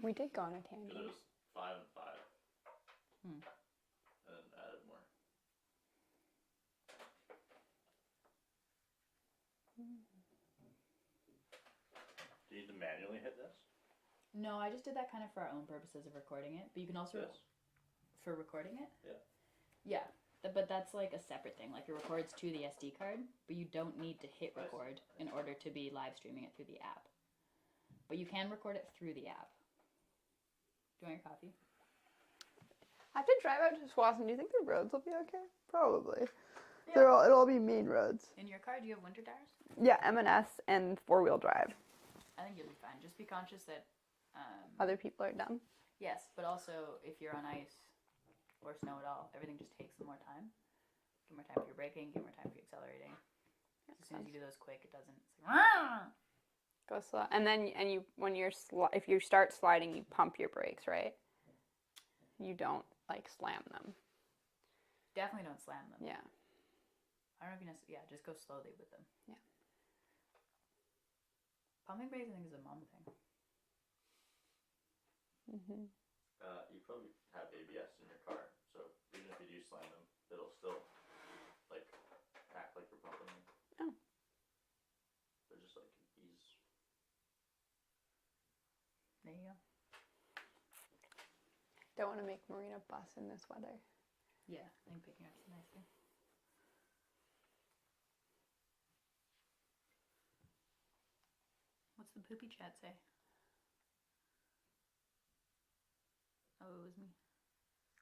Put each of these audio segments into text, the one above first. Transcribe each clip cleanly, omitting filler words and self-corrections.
We did go on a Because tangent. it was 5 and 5. Hmm. And then added more. Do you need to manually hit this? No, I just did that kind of for our own purposes of recording it. But you can also... This? For recording it? Yeah. Yeah. But that's like a separate thing. Like it records to the SD card, but you don't need to hit record in order to be live streaming it through the app. But you can record it through the app. Do you want your coffee? I have to drive out to Swanson. Do you think the roads will be okay? Probably. Yeah. It'll all be main roads. In your car, do you have winter tires? Yeah, M&S and 4-wheel drive. I think you'll be fine. Just be conscious that... Other people are dumb. Yes, but also if you're on ice or snow at all, everything just takes more time. Give more time for your braking, give more time for your accelerating. As soon as you do those quick, it doesn't... It's like, Go slow. And then if you start sliding, you pump your brakes, right? You don't, like, slam them. definitely don't slam them. Yeah. I don't know if you necessarily... Yeah, just go slowly with them. Yeah. Pumping brakes, I think, is a mom thing. Mm-hmm. You probably have ABS in your car, so even if you do slam them, it'll still, like, act like you're pumping them. Oh. They're just, like, ease. There you go. Don't want to make Marina bus in this weather. Yeah, I think picking up's a nice thing. What's the poopy chat say? Oh, it was me.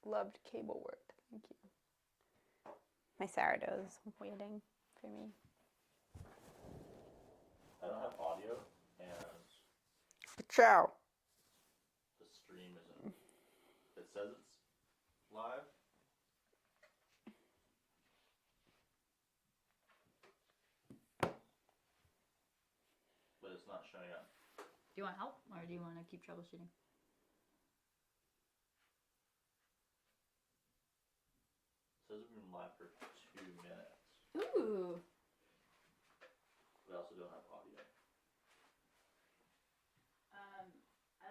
Loved cable work. Thank you. My sourdough's waiting for me. I don't have audio, and Ciao. the stream isn't. It says it's live. But it's not showing up. Do you want help, or do you want to keep troubleshooting? It says we've been live for 2 minutes. Ooh. We also don't have audio.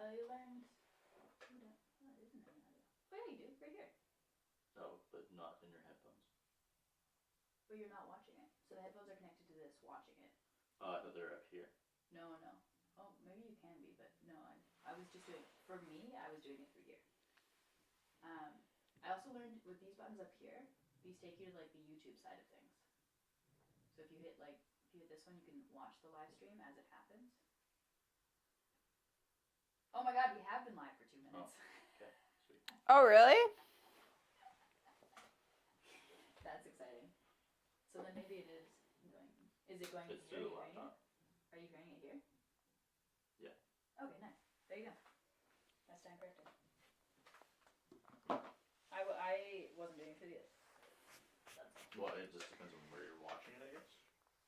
I learned... What isn't any audio? Oh, yeah, you do. Right here. No, but not in your headphones. But you're not watching it. So the headphones are connected to this, watching it. Oh, I thought they were up here. No. Oh, maybe you can be, but no. I was just doing... For me, I was doing it through here. I also learned with these buttons up here, these take you to, like, the YouTube side of things. So if you hit this one, you can watch the live stream as it happens. Oh my god, we have been live for 2 minutes. Oh, okay, sweet. Oh, really? That's exciting. So then maybe it is going... Is it going It's here? through the laptop. Are you hearing it here? Yeah. Okay, nice. There you go. That's time corrected. I wasn't doing it for this. Well, it just depends on where you're watching it, I guess.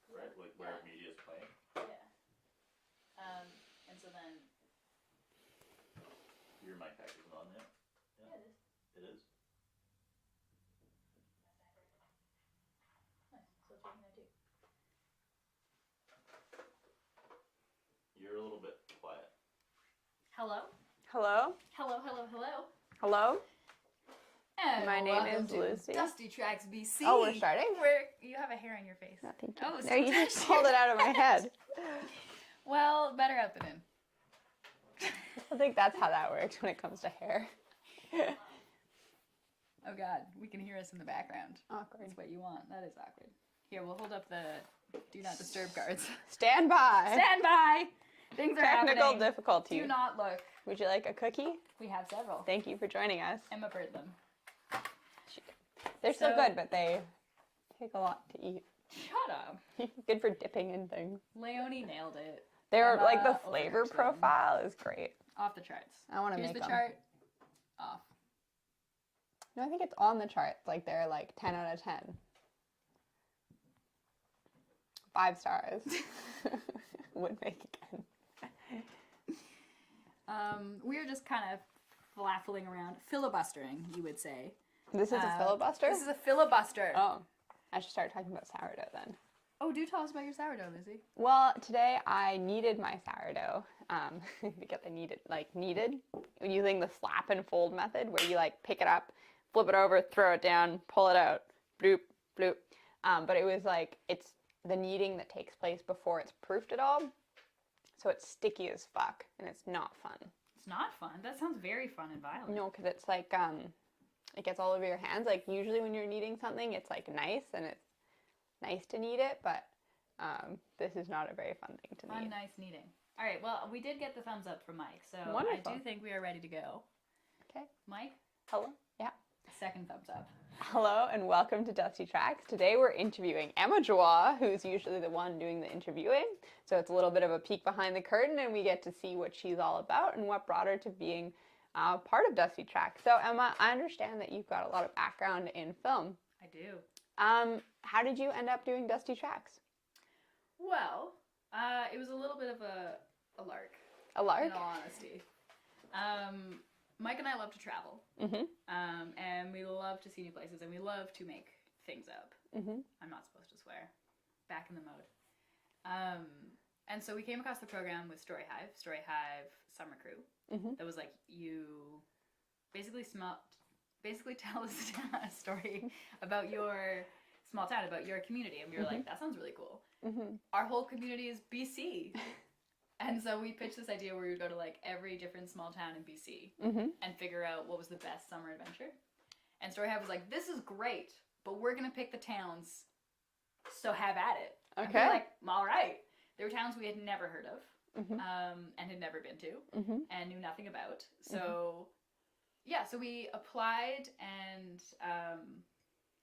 Right? Like where media is playing. Yeah. And so then... Your mic pack isn't on yet? Yeah, it is. It is? Nice. So it's working there too. You're a little bit quiet. Hello? Hello? Hello? Hello? And My name welcome is to Lucy. Dusty Tracks BC. Oh, we're starting? Where you have a hair on your face. No, thank you. Oh, No, you just so- pulled it out of my head. Well, better out than in. I think that's how that works when it comes to hair. Oh god, we can hear us in the background. Awkward. That's what you want. That is awkward. Here, we'll hold up the do not disturb cards. Stand by. Stand by! Things are Technical happening. difficulty. Do not look. Would you like a cookie? We have several. Thank you for joining us. Emma burnt them. They're so So- good, but they take a lot to eat. Shut up. Good for dipping in things. Leonie nailed it. They're Emma like the flavor overcooked them. profile is great. Off the charts. I want to Here's make the them. chart. Off. No, I think it's on the chart. Like they're like 10 out of 10. 5 stars. Would make again. We are just kind of flaffling around, filibustering, you would say. This is a filibuster? This is a filibuster. Oh, I should start talking about sourdough then. Oh, do tell us about your sourdough, Lizzie. Well, today I kneaded my sourdough to get the kneaded using the slap and fold method where you like pick it up, flip it over, throw it down, pull it out, bloop, bloop. But it was like, it's the kneading that takes place before it's proofed at all. So it's sticky as fuck and it's not fun. It's not fun. That sounds very fun and violent. No, because it's like, it gets all over your hands. Like usually when you're kneading something, it's like nice and it's nice to knead it, but this is not a very fun thing to knead. Nice kneading. All right, well, we did get the thumbs up from Mike, so Wonderful. I do think we are ready to go. Okay. Mike? Hello? Yeah. Second thumbs up. Hello and welcome to Dusty Tracks. Today we're interviewing Emma Joie, who's usually the one doing the interviewing. So it's a little bit of a peek behind the curtain and we get to see what she's all about and what brought her to being part of Dusty Tracks. So Emma, I understand that you've got a lot of background in film. I do. How did you end up doing Dusty Tracks? Well, it was a little bit of a lark. A lark? In all honesty. Mike and I love to travel. Mm-hmm. And we love to see new places, and we love to make things up. Mm-hmm. I'm not supposed to swear. Back in the mode. And so we came across the program with Story Hive Summer Crew. Mm-hmm. That was like, you basically tell us a story about your small town, about your community. And we were like, that sounds really cool. Mm-hmm. Our whole community is BC. And so we pitched this idea where we would go to like every different small town in BC and figure out what was the best summer adventure. And Story Hive was like, this is great, but we're going to pick the towns, so have at it. Okay. And we were like, all right. There were towns we had never heard of and had never been to and knew nothing about. So, yeah, so we applied and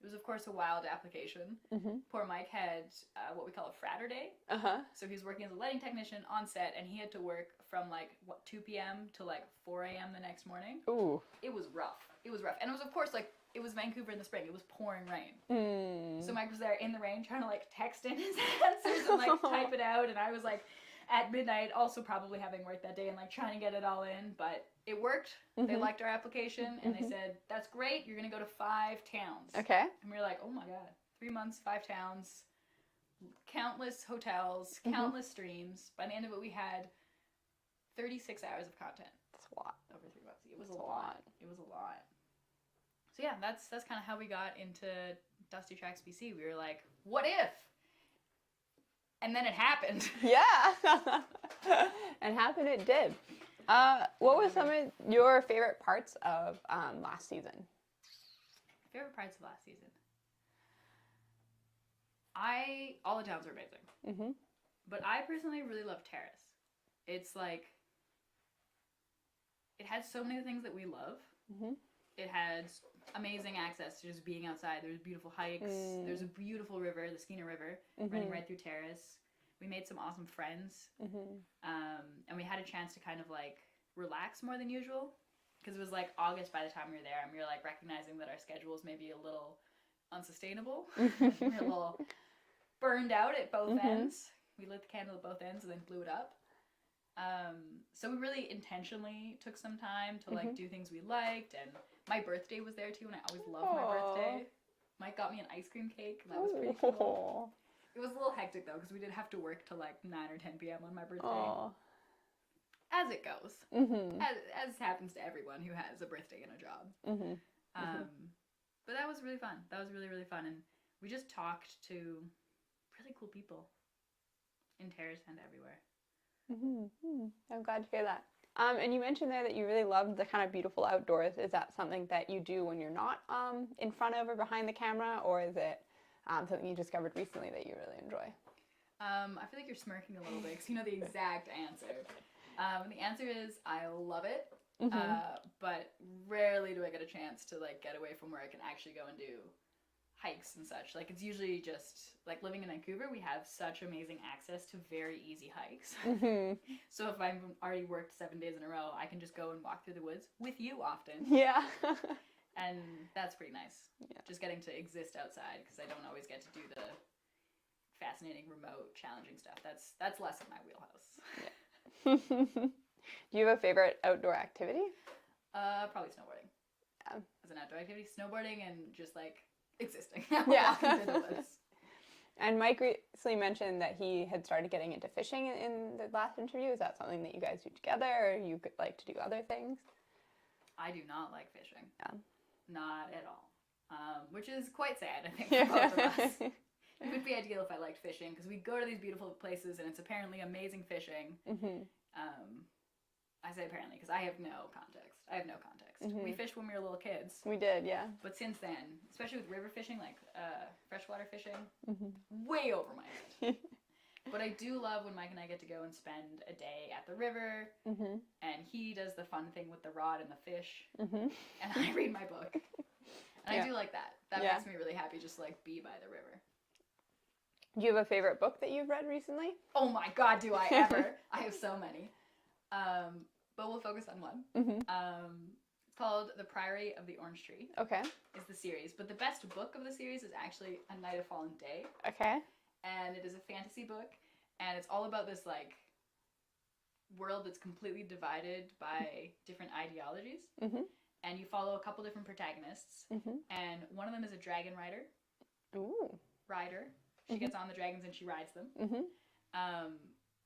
it was, of course, a wild application. Poor Mike had what we call a fratter day. So he was working as a lighting technician on set, and he had to work from, like, 2 p.m. to, like, 4 a.m. the next morning. Ooh. It was rough. It was rough. And it was, of course, like, it was Vancouver in the spring. It was pouring rain. So Mike was there in the rain trying to, like, text in his answers and, like, type it out. And I was, like, at midnight also probably having work that day and, like, trying to get it all in. But it worked. They liked our application, and they said, that's great. You're going to go to 5 towns. Okay. And we were like, oh, my God. 3 months, 5 towns, countless hotels, countless streams. By the end of it, we had 36 hours of content. That's a lot. Over 3 months. It was a lot. It was a lot. So yeah, that's kind of how we got into Dusty Tracks BC. We were like, what if? And then it happened. Yeah. And happen it did. What was some of your favorite parts of last season? Favorite parts of last season? All the towns were amazing. But I personally really love Terrace. It's like, it had so many things that we love. It had amazing access to just being outside. There's beautiful hikes. There's a beautiful river, the Skeena River, running right through Terrace. We made some awesome friends. And we had a chance to kind of like relax more than usual. Because it was like August by the time we were there, and we were like recognizing that our schedules may be a little unsustainable. We were a little burned out at both ends. We lit the candle at both ends and then blew it up. So we really intentionally took some time to like do things we liked, and my birthday was there too, and I always love my birthday. Mike got me an ice cream cake, and that was pretty cool. It was a little hectic though, because we did have to work till like 9 or 10 p.m. on my birthday. As it goes. As happens to everyone who has a birthday and a job. But that was really fun. That was really, really fun. And we just talked to really cool people in Terrace and everywhere. I'm glad to hear that. And you mentioned there that you really loved the kind of beautiful outdoors. Is that something that you do when you're not in front of or behind the camera, or is it something you discovered recently that you really enjoy? I feel like you're smirking a little bit because you know the exact answer. The answer is I love it, but rarely do I get a chance to like get away from where I can actually go and do hikes and such. Like, it's usually just like living in Vancouver, we have such amazing access to very easy hikes. So if I've already worked 7 days in a row, I can just go and walk through the woods with you often. Yeah. And that's pretty nice. Just getting to exist outside, because I don't always get to do the fascinating, remote, challenging stuff. That's less in my wheelhouse. Do you have a favorite outdoor activity? Probably snowboarding. As an outdoor activity, snowboarding and just like existing. Yeah. Walking through the woods. And Mike recently mentioned that he had started getting into fishing in the last interview. Is that something that you guys do together, or you could like to do other things? I do not like fishing. Yeah. Not at all. Which is quite sad, I think, for both of us. It would be ideal if I liked fishing, because we go to these beautiful places and it's apparently amazing fishing. Mm-hmm. I say apparently because I have no context. Mhm. We fished when we were little kids, We did, yeah. but since then, especially with river fishing, like freshwater fishing, Mm-hmm. way over my head. But I do love when Mike and I get to go and spend a day at the river, Mm-hmm. and he does the fun thing with the rod and the fish, Mm-hmm. and I read my book. And Yeah. I do like that. That Yeah. makes me really happy, just like be by the river. Do you have a favorite book that you've read recently? Oh my god, do I ever? I have so many. But we'll focus on one. Mm-hmm. It's called The Priory of the Orange Tree, Okay. is the series. But the best book of the series is actually A Night of Fallen Day. Okay. And it is a fantasy book. And it's all about this, like, world that's completely divided by different ideologies. Mm-hmm. And you follow a couple different protagonists. Mm-hmm. And one of them is a dragon Ooh. rider. She Mhm. gets on the dragons and she rides them. Mm-hmm.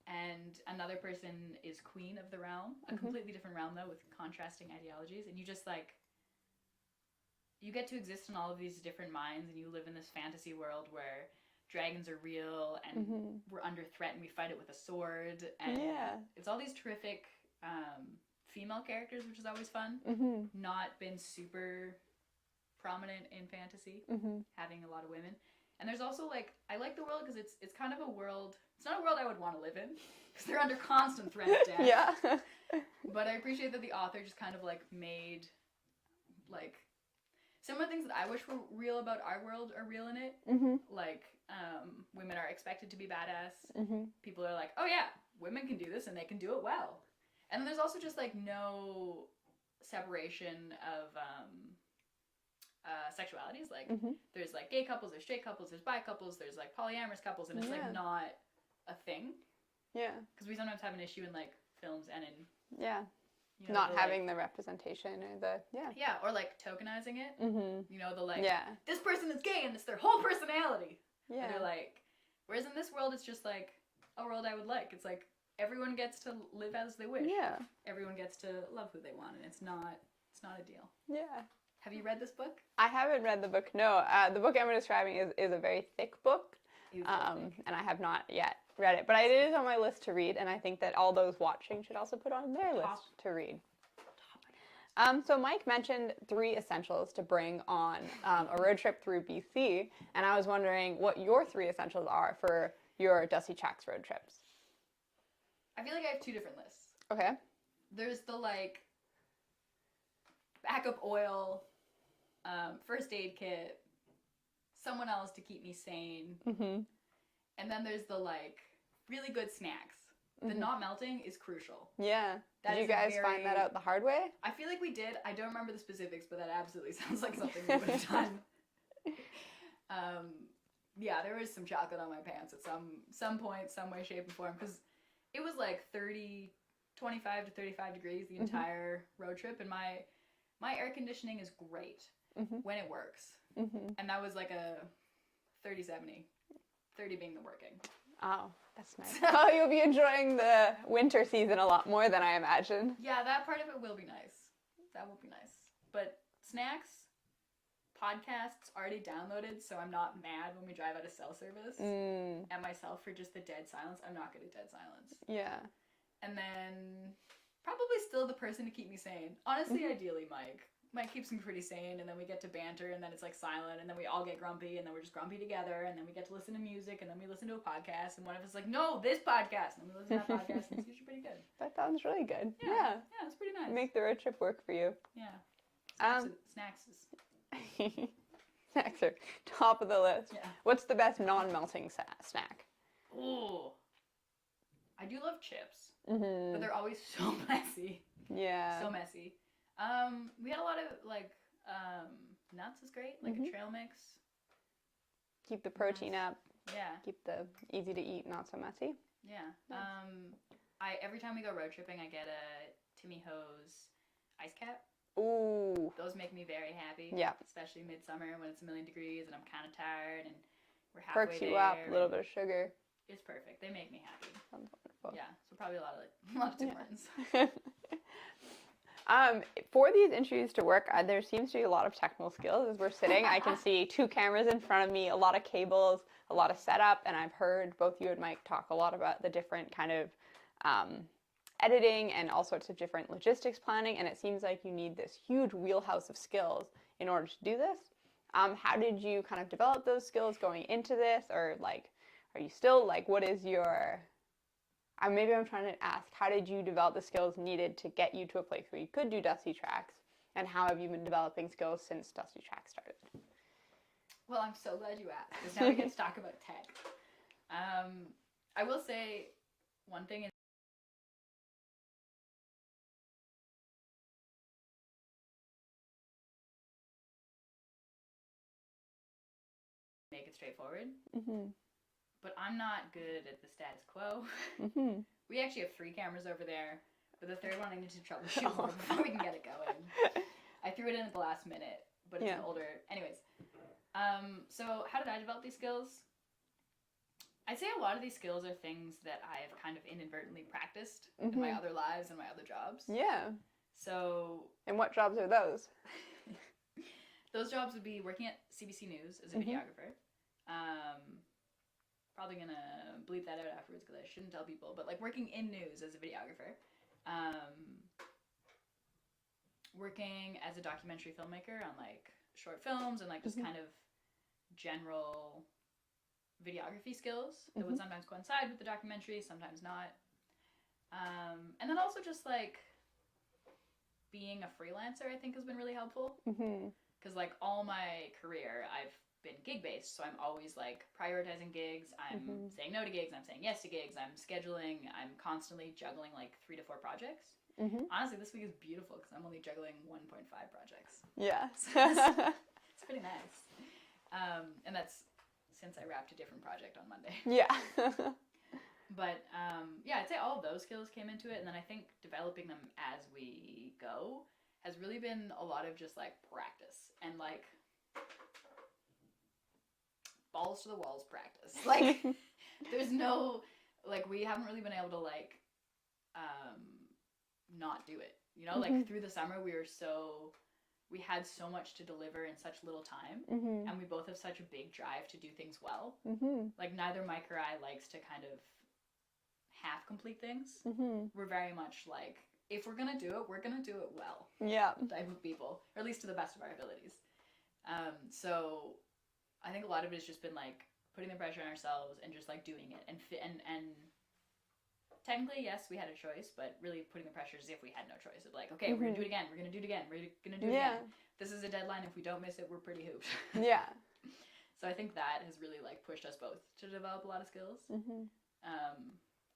And another person is queen of the realm, a Mhm. completely different realm though, with contrasting ideologies, and you just like you get to exist in all of these different minds, and you live in this fantasy world where dragons are real and Mm-hmm. we're under threat and we fight it with a sword, and Yeah. it's all these terrific female characters, which is always fun. Mm-hmm. Not been super prominent in fantasy, Mm-hmm. having a lot of women. And there's also like I like the world because it's kind of a world. It's not a world I would want to live in because they're under constant threat of death. Yeah. But I appreciate that the author just kind of like made like some of the things that I wish were real about our world are real in it. Mm-hmm. Like women are expected to be badass. Mm-hmm. People are like, oh yeah, women can do this and they can do it well. And then there's also just like no separation of sexualities. Like Mm-hmm. there's like gay couples, there's straight couples, there's bi couples, there's like polyamorous couples, and it's Yeah. like not a thing Yeah. because we sometimes have an issue in like films and in Yeah. you know, Not the, having the representation or the yeah, or like tokenizing it. Mm-hmm. You know, the like Yeah. this person is gay and it's their whole personality. And Yeah. they're like, whereas in this world it's just like a world I would like. It's like everyone gets to live as they wish. Yeah. Everyone gets to love who they want, and it's not a deal. Yeah. Have you read this book? I haven't read the book. No, the book I'm describing is a very thick book, It was really thick. and I have not yet read it. But it is on my list to read, and I think that all those watching should also put on their Top. list to read. So Mike mentioned 3 essentials to bring on a road trip through BC, and I was wondering what your 3 essentials are for your Dusty Tracks road trips. I feel like I have 2 different lists. Okay. There's the like backup oil, first aid kit, someone else to keep me sane, Mm-hmm. and then there's the like really good snacks. The Mhm. not melting is crucial. Yeah. That Did you is a guys find that very- out the hard way? I feel like we did. I don't remember the specifics, but that absolutely sounds like something we would have done. Yeah, there was some chocolate on my pants at some point, some way, shape, or form, because it was like 25 to 35 degrees the Mhm. entire road trip, and my air conditioning is great Mhm. when it works, Mm-hmm. and that was like a 30-70, 30 being the working. Oh, that's nice. Oh, you'll be enjoying the winter season a lot more than I imagined. Yeah, that part of it will be nice. That will be nice. But snacks, podcasts already downloaded, so I'm not mad when we drive out of cell service. Mm, And myself for just the dead silence. I'm not good at dead silence. yeah. And then probably still the person to keep me sane. Honestly, ideally, Mike. Mike keeps me pretty sane, and then we get to banter, and then it's like silent, and then we all get grumpy, and then we're just grumpy together, and then we get to listen to music, and then we listen to a podcast, and one of us is like, no, this podcast, and then we listen to that podcast, and it's usually pretty good. That sounds really good. Yeah, Yeah. yeah, it's pretty nice. Make the road trip work for you. Yeah. Um, Snacks is Snacks are top of the list. yeah. What's the best non-melting snack? Ooh. I do love chips, but Mm-hmm. they're always so messy. Yeah. So messy. We had a lot of like nuts is great, like Mhm. a trail mix. Keep the protein up. Yeah, Keep the easy to eat, not so messy. yeah. Nice. I every time we go road tripping, I get a Timmy Ho's ice cap. Ooh. Those make me very happy. Yeah. Especially midsummer when it's a million degrees and I'm kind of tired and we're halfway Perks there. you up, a little and bit of sugar. It's perfect. They make me happy. Sounds wonderful. Yeah, so probably a lot of Tim Yeah. Hortons. For these interviews to work, there seems to be a lot of technical skills. As we're sitting, I can see 2 cameras in front of me, a lot of cables, a lot of setup, and I've heard both you and Mike talk a lot about the different kind of editing and all sorts of different logistics planning, and it seems like you need this huge wheelhouse of skills in order to do this. How did you kind of develop those skills going into this, or like, are you still like, what is your maybe I'm trying to ask, how did you develop the skills needed to get you to a place where you could do Dusty Tracks? And how have you been developing skills since Dusty Tracks started? Well, I'm so glad you asked, because now we get to talk about tech. I will say one thing is make it straightforward. Mm-hmm. But I'm not good at the status quo. Mm-hmm. We actually have 3 cameras over there, but the third one I need to troubleshoot Oh. before we can get it going. I threw it in at the last minute, but it's Yeah. an older. Anyways, so how did I develop these skills? I'd say a lot of these skills are things that I have kind of inadvertently practiced in my Mhm. other lives and my other jobs. Yeah. So And what jobs are those? those jobs would be working at CBC News as a Mhm. videographer. Probably gonna bleep that out afterwards because I shouldn't tell people, but like working in news as a videographer. Working as a documentary filmmaker on like short films and like just Mhm. kind of general videography skills that would Mhm. sometimes coincide with the documentary, sometimes not. And then also just like being a freelancer, I think has been really helpful. Mm-hmm. Because like all my career I've been gig based, so I'm always like prioritizing gigs, I'm Mhm. saying no to gigs, I'm saying yes to gigs, I'm scheduling, I'm constantly juggling like 3 to 4 projects. Mm-hmm. Honestly, this week is beautiful because I'm only juggling 1.5 projects. Yeah. It's pretty nice. And that's since I wrapped a different project on Monday. Yeah. But yeah, I'd say all of those skills came into it, and then I think developing them as we go has really been a lot of just like practice and like balls to the walls practice. Like there's no like we haven't really been able to like not do it. You know, like Mhm. through the summer we had so much to deliver in such little time, Mm-hmm. and we both have such a big drive to do things well. Mm-hmm. Like neither Mike or I likes to kind of half complete things. Mm-hmm. We're very much like, if we're gonna do it, we're gonna do it well Yeah. type of people, or at least to the best of our abilities. So I think a lot of it has just been like putting the pressure on ourselves and just like doing it and technically yes, we had a choice, but really putting the pressure as if we had no choice of like, okay, we're gonna do it again, we're gonna do it again, we're gonna do it Yeah. again. This is a deadline. If we don't miss it, we're pretty hooped. Yeah. So I think that has really like pushed us both to develop a lot of skills. Mm-hmm.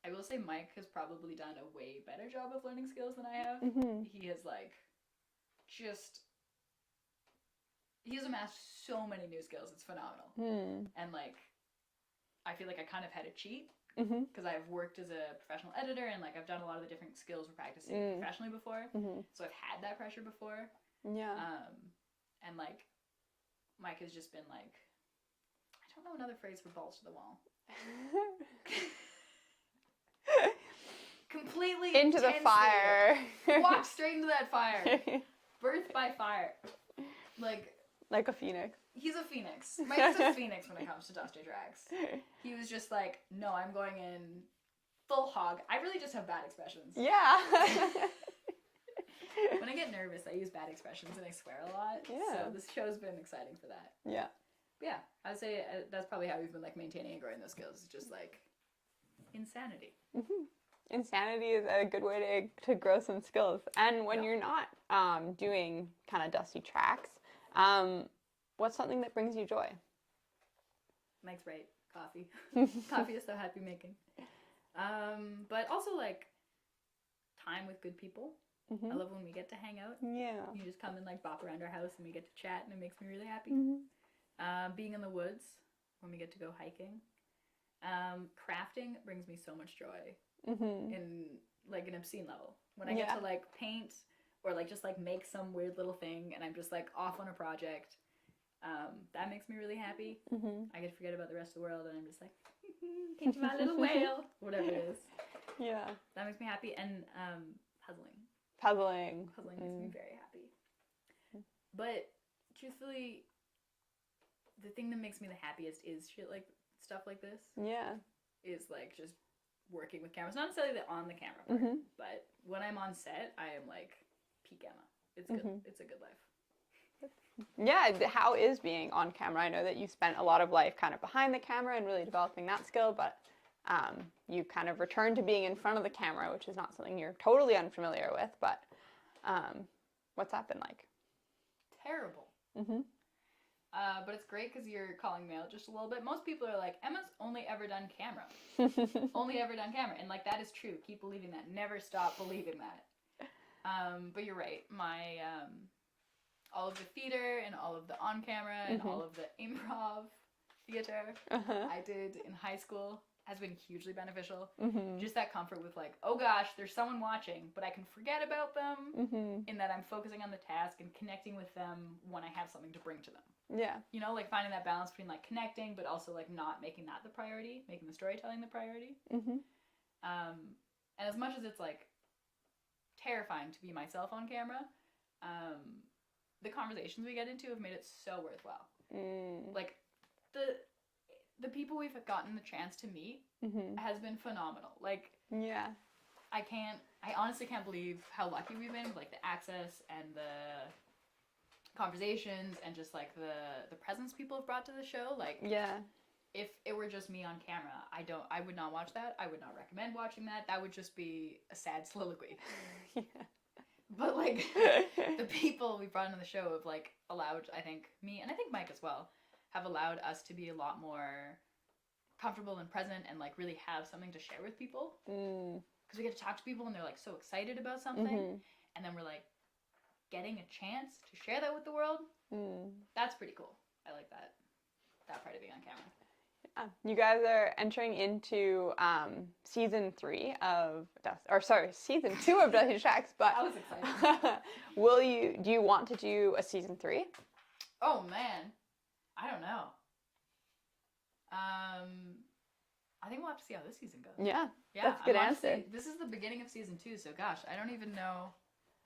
I will say Mike has probably done a way better job of learning skills than I have. Mm-hmm. He has like he has amassed so many new skills. It's phenomenal. Mm. And like I feel like I kind of had to cheat Mm-hmm. because I've worked as a professional editor and like I've done a lot of the different skills we're practicing professionally before. Mm-hmm. So I've had that pressure before. Yeah. And like Mike has just been like, I don't know another phrase for balls to the wall. Completely Into the intensely fire. walk straight into that fire. Birthed by fire. Like, Like a phoenix. he's a phoenix. Mike's a phoenix when it comes to Dusty Tracks. He was just like, no, I'm going in full hog. I really just have bad expressions. Yeah. When I get nervous, I use bad expressions and I swear a lot. Yeah. So this show's been exciting for that. Yeah. But yeah, I would say that's probably how we've been like maintaining and growing those skills. Just like insanity. Mm-hmm. Insanity is a good way to grow some skills. And when Yeah. you're not doing kind of Dusty Tracks, what's something that brings you joy? Mike's right. Coffee. Coffee is so happy making. But also like time with good people. Mm-hmm. I love when we get to hang out. Yeah. You just come and like bop around our house and we get to chat and it makes me really happy. Mm-hmm. Being in the woods when we get to go hiking. Crafting brings me so much joy Mm-hmm. in like an obscene level. When I get Yeah. to like paint or like just like make some weird little thing and I'm just like off on a project, That makes me really happy. Mm-hmm. I get to forget about the rest of the world, and I'm just like, catch my little whale, whatever it is. Yeah. That makes me happy, and puzzling. Puzzling. Puzzling makes me very happy. But truthfully, the thing that makes me the happiest is shit like stuff like this. Yeah. Is like just working with cameras. Not necessarily the on the camera part, Mm-hmm. but when I'm on set, I am like peak Emma. It's good. Mhm. It's a good life. Yeah, how is being on camera? I know that you spent a lot of life kind of behind the camera and really developing that skill, but you kind of returned to being in front of the camera, which is not something you're totally unfamiliar with, but what's that been like? Terrible. Mm-hmm. But it's great because you're calling me out just a little bit. Most people are like, Emma's only ever done camera. Only ever done camera. And like, that is true. Keep believing that. Never stop believing that. But you're right. My, all of the theater and all of the on camera and all of the improv theater I did in high school has been hugely beneficial. Mm-hmm. Just that comfort with like, oh gosh, there's someone watching, but I can forget about them Mm-hmm. in that I'm focusing on the task and connecting with them when I have something to bring to them. Yeah. You know, like finding that balance between like connecting, but also like not making that the priority, making the storytelling the priority. Mm-hmm. And as much as it's like terrifying to be myself on camera, the conversations we get into have made it so worthwhile. Mm. Like the people we've gotten the chance to meet Mm-hmm. has been phenomenal. Like Yeah. I honestly can't believe how lucky we've been with like the access and the conversations and just like the presence people have brought to the show. Like Yeah. if it were just me on camera, I would not watch that. I would not recommend watching that. That would just be a sad soliloquy. Yeah. But like the people we brought into the show have like allowed, I think, me and I think Mike as well, have allowed us to be a lot more comfortable and present and like really have something to share with people. Mm. Because we get to talk to people and they're like so excited about something. Mm-hmm. And then we're like getting a chance to share that with the world. Mm. That's pretty cool. I like that part of being on camera. You guys are entering into season 3 of season 2 of Dusty Tracks, but I was excited. do you want to do a season 3? Oh man, I don't know. I think we'll have to see how this season goes. Yeah, Yeah, that's a good honestly, answer. this is the beginning of season 2, so gosh, I don't even know.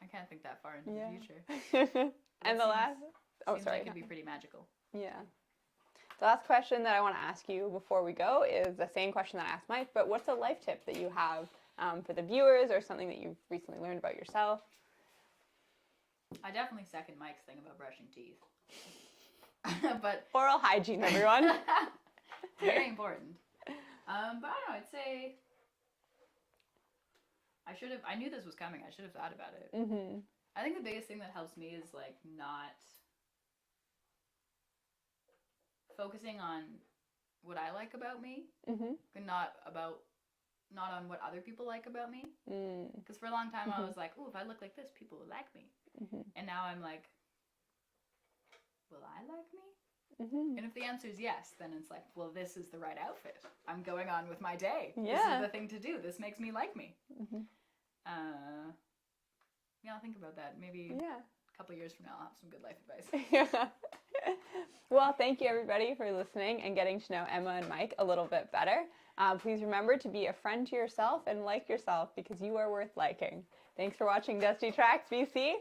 I can't think that far into Yeah. the future. And It the last, seems sorry, like it'd be pretty magical. yeah. The last question that I want to ask you before we go is the same question that I asked Mike, but what's a life tip that you have for the viewers or something that you've recently learned about yourself? I definitely second Mike's thing about brushing teeth. But Oral hygiene, everyone. very important. But I don't know, I'd say I knew this was coming. I should have thought about it. Mm-hmm. I think the biggest thing that helps me is like not focusing on what I like about me Mm-hmm. and not on what other people like about me. Mm. Because for a long time I Mhm. was like, oh, if I look like this, people will like me. Mm-hmm. And now I'm like, will I like me? Mm-hmm. And if the answer is yes, then it's like, well, this is the right outfit. I'm going on with my day. This Yeah. is the thing to do. This makes me like me. Mm-hmm. Yeah, I'll think about that. Maybe Yeah. a couple years from now I'll have some good life advice. Yeah. Well, thank you everybody for listening and getting to know Emma and Mike a little bit better. Please remember to be a friend to yourself and like yourself because you are worth liking. Thanks for watching Dusty Tracks, BC.